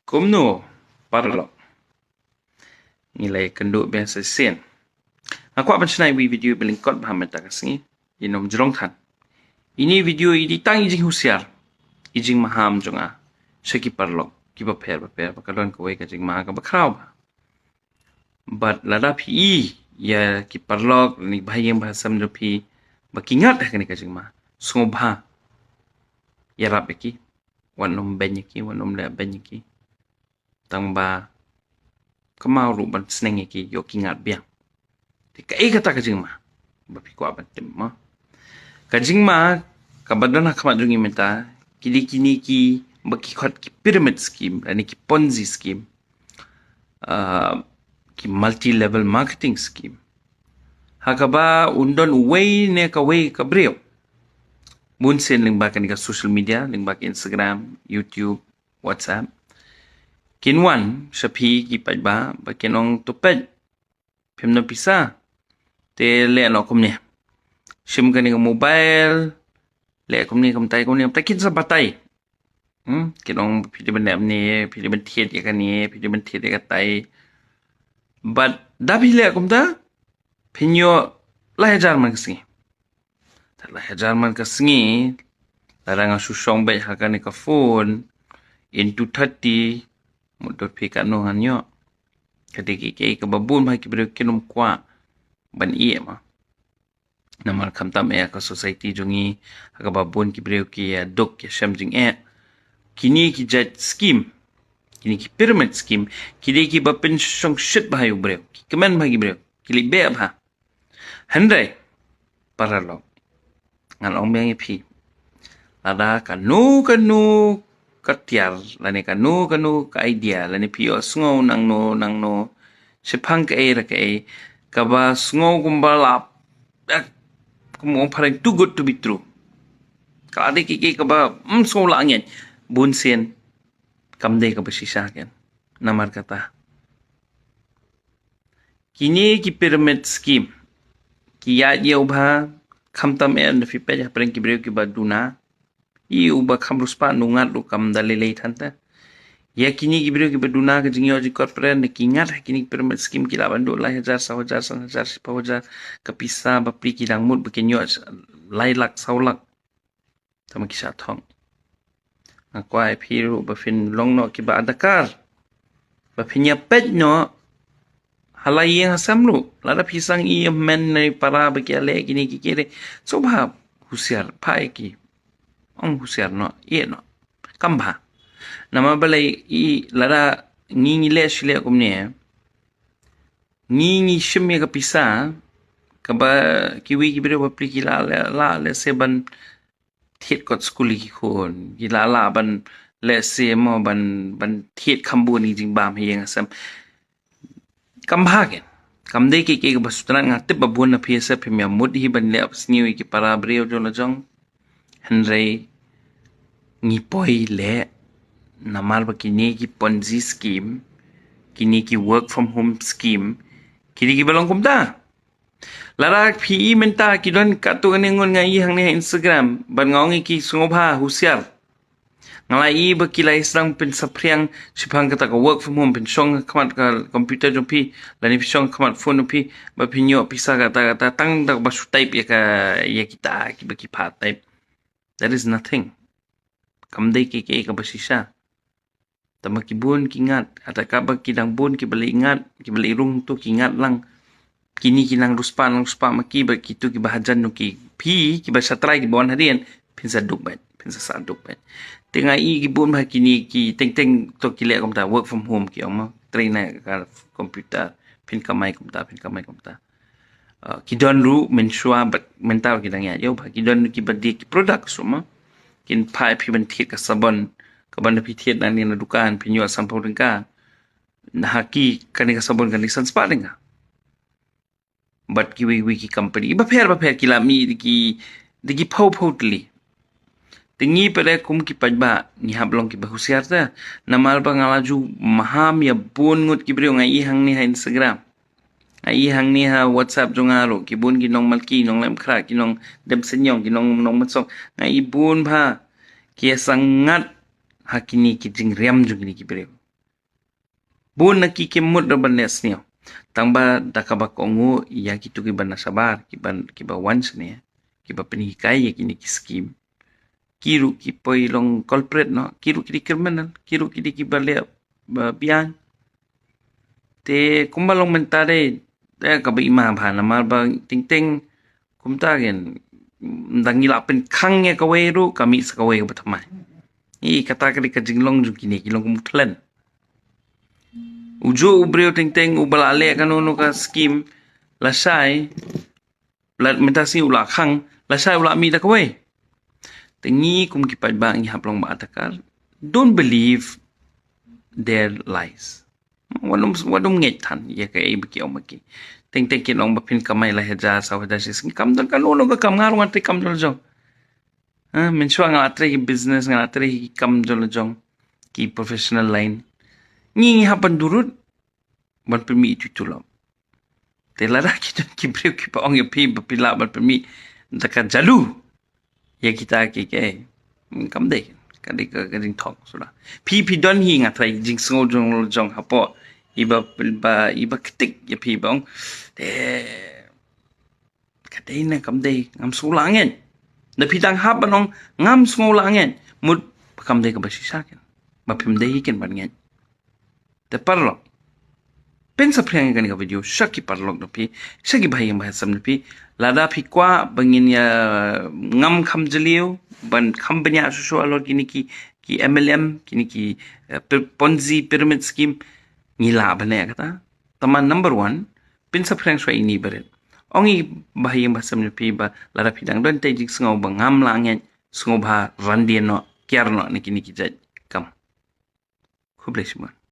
Kumno, Pariat. Nilai kenduk biasa sen. Aku akan senai video belingkot bahamat tak kesini. Inom jerong tan. Ini video ini tang ijing husiar. Ijing maham jonga. Seki Pariat. Kiba per. Pakalon kowe kajing maha ka bakraw. But lada pi ya ki Pariat ni bahayang bahasa mendupi bakingat dah kani kajing maha. Sngewlah. Ya rap ki. Wanom benyaki, wanom le benyaki. Tang ba kemau ruban seneng ki yo kingat biang. Tika kata kajing ma. Bapi ko aban tim ma. Kajing ma kabadan hakamat jungi menta kini ki baki khot ki pyramid scheme ani ki ponzi scheme. Ki multi level marketing scheme. Hakaba undon way ne ka way ka breo. Bun sen ling ba ka social media, ling ba Instagram, YouTube, WhatsApp. Kinwan sapi ki pajba bakinong tupad pim na pisa te le no kumne sim kani ka mobile le kumne kumtai takin sa batay kinong pili ban ne pili ban thiet ya kani pili ban thiet ya tai but dabi le kumta pinyo lahajar man kasi lahajar man kasi larang susong bay hakani ka phone into 30 Mudot pika no hanyo. Kadiki ke kababun ba ki bro kinom kwa ban iye ma. Namal kamtam e ka society jongi kababun ki bro ki dok ya shamjing e. Kini ki jet scheme. Kini ki pyramid scheme. Kidei ki ba pension shit ba hayo bro. Kemen ba ki bro. Kili be ba. Handai Pariat. Ngal ong bang pi. Ada kanu katiar lani kanu ka idea lani pio sngo nang no sepang ka kaba sngo kumbala kumo parang too good to be true ka ade ki kaba so langyan bunsen kamde ka basisa ken namar kata kini ki pyramid scheme ki ya ba khamtam en fi pe parang ki breu ki baduna uba kamrus pa nungat lu kam dalilay tanta. Ya kini gibiro gibaduna ka jingyo ji corporate na kingat kini pyramid scheme kilaban do lah hajar sahajar sipahajar kapisa bapri kilang mut bekenyo lailak saulak tama kisah Thok. Aku ai piru bafin long no kiba adakar. Bafinya pet no halai yang samlu lada pisang iya men na para bakiale kini kikire so ba husiar pai ki Ang husiar no, iya no. Kamba. Nama balay lara ngingi le sile kumne. Ngingi shimya kapisa. Kaba kiwi kibire bapri la le seban thiet kot skuli ki khon. Kila la ban le se mo ban thiet kambu ni jing bam hiyang asam. Kamba ken. Kamde ki basutran ngatip babun na piyasa pimya mudhi ban le apsniwi ki para breo jong la jong. Henry ngipoi le namal ba kini ki ponzi scheme kini ki work from home scheme kini ki balong kumta lara pi menta ki don katu ngon ngai hang ne Instagram ban ngongi ki Sngewlah husiar ngalai ba kilai sang pen sapriang sipang kata ka work from home pen song kamat ka computer jopi lani song kamat phone pi ba pinyo pisa kata tang dak ba su type ya kita ki ba ki pa type. That is nothing. Kamday ki ka basisa. Tama kibun kingat. At akaba kinang bun kibali ingat. Kibali irung to kingat lang. Kini kinang ruspa makiba kitu kibahajan no ki pi kiba satray kibawan hadian. Pinsa dukbat. Pinsa sa dukbat. Tengah kibun bah kini ki teng to kile kumta work from home ki oma. Train na ka computer. Pin kamay kumta. Kidon ru mensua mental kita ngai yo ba kidon ki badi ki product semua kin pai pi ban thiet ka sabon ka ban pi thiet na ni na dukan pinyo sampau ringka na haki kani ka sabon kan lisan spa ringka but ki wiki company ba pher kila mi diki pau tli tingi pere kum ki pajba ni hablong ki bahusiar ta namal ba ngalaju maham ya bun ngut ki brio ngai hang ni ha Instagram ai hang ni ha WhatsApp jongaro kibun kinong malki nong lem khra kinong dem senyong kinong nong matsong ngai bun bha kia sangat hakini ki jing riam jung ni ki bere Bun na kikimut na banes niyo. Tangba dakaba kongo ya kitu kiba nasabar, kiba once niya. Kiba penihikay ya kini kiskim. Kiru kipoy long culprit no. Kiru kidi criminal. Kiru kidi kiba liya biyan. Te kumbalong mentare. Kaba ima ba naman ba ting kumtagen. Dangilapin kangnya kaweru kami sa kaway kabatamay. Kata kali kajinglong jung kini kilong kumutlan. Ujo ubreo ting ubalale kanono ka scheme lasay mentasi ula khang lasay ula mi da kaway. Tingi kum kipad ba ang haplong maatakal. Don't believe their lies. Wadom ngeit tan ya ka ibiki omaki. Ting kinong bapin kamay lahaja sa wadasis kam don kanono ka kam ngarong atri kam jol. Menswa nga atri business nga atri kam jol jong ki professional line. Ngi hapan durut ban permi itu tulam. Te lara kita kibreu kipa ong yapi bapila ban permi takan jalu. Ya kita ke kam dei kadai ka kading thok sudah. Pi don hi ngatrai jing sngo jong hapo iba ketik ya pi bang. Te kadai na kam dei ngam sulangen. Na pidang hap banong ngam sngolangen mud kam dei ka basisaken. Bapim dei ken ban ngen. Te parlok. Pensa priang kan ka video syaki parlok napi syaki bahayang bahasam napi lada pi kwa bangin ya ngam kham jeliu ban kham banya susu alor kini ki MLM kini ki Ponzi pyramid scheme ngila bane kata taman number 1 pensa priang swa ini beret ongi bahayang bahasam napi ba lada pidang don te jik sngau ba ngam langen sngau ba randieno kiarno ni kini ki jaj kam. Khub leishman.